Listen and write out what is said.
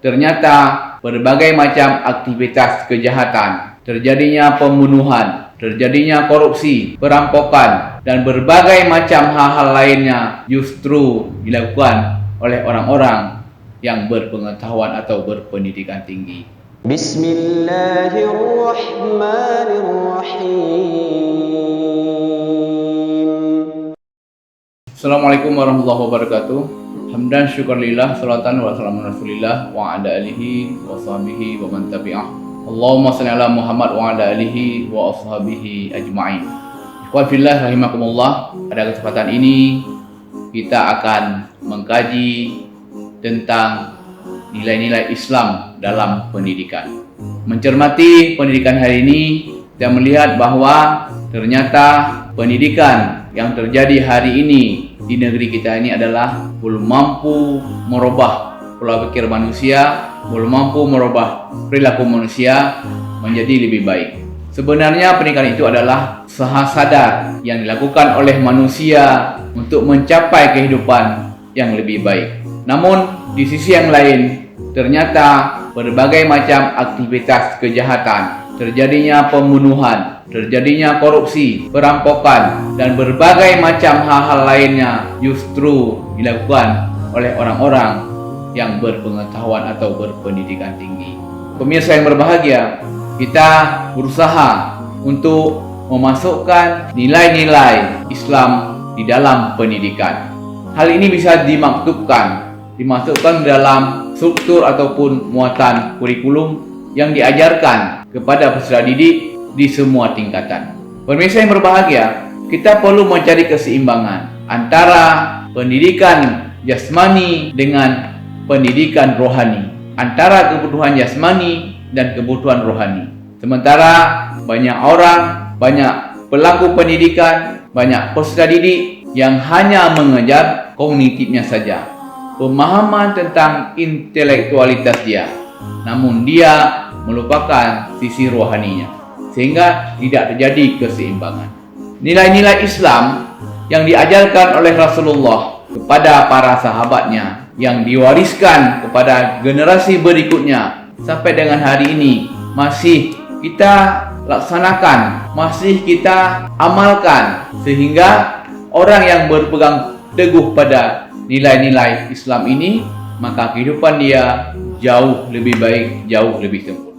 ternyata berbagai macam aktivitas kejahatan, terjadinya pembunuhan, terjadinya korupsi, perampokan, dan berbagai macam hal-hal lainnya justru dilakukan oleh orang-orang yang berpengetahuan atau berpendidikan tinggi. Bismillahirrahmanirrahim. Assalamualaikum warahmatullahi wabarakatuh. Hamdan syukurillah, salatan wa salamun rasulillah wa ala alihi wa sahbihi wa man tabi'ah. Allahumma salli ala Muhammad wa ala alihi wa ashabihi ajma'in. Ikhwan fillah rahimakumullah, pada kesempatan ini kita akan mengkaji tentang nilai-nilai Islam dalam pendidikan. Mencermati pendidikan hari ini, kita melihat bahwa ternyata pendidikan yang terjadi hari ini di negeri kita ini adalah belum mampu merubah pola pikir manusia, belum mampu merubah perilaku manusia menjadi lebih baik. Sebenarnya pendidikan itu adalah usaha sadar yang dilakukan oleh manusia untuk mencapai kehidupan yang lebih baik. Namun di sisi yang lain, ternyata berbagai macam aktivitas kejahatan, terjadinya pembunuhan, terjadinya korupsi, perampokan, dan berbagai macam hal-hal lainnya justru dilakukan oleh orang-orang yang berpengetahuan atau berpendidikan tinggi. Pemirsa yang berbahagia, kita berusaha untuk memasukkan nilai-nilai Islam di dalam pendidikan. Hal ini bisa dimasukkan dalam struktur ataupun muatan kurikulum yang diajarkan kepada peserta didik di semua tingkatan. Pemirsa yang berbahagia, kita perlu mencari keseimbangan antara pendidikan jasmani dengan pendidikan rohani, antara kebutuhan jasmani dan kebutuhan rohani. Sementara banyak orang, banyak pelaku pendidikan, banyak peserta didik yang hanya mengejar kognitifnya saja, pemahaman tentang intelektualitas dia, namun dia melupakan sisi rohaninya, sehingga tidak terjadi keseimbangan. Nilai-nilai Islam yang diajarkan oleh Rasulullah kepada para sahabatnya, yang diwariskan kepada generasi berikutnya sampai dengan hari ini masih kita laksanakan, masih kita amalkan, sehingga orang yang berpegang teguh pada nilai-nilai Islam ini, maka kehidupan dia jauh lebih baik, jauh lebih sempurna.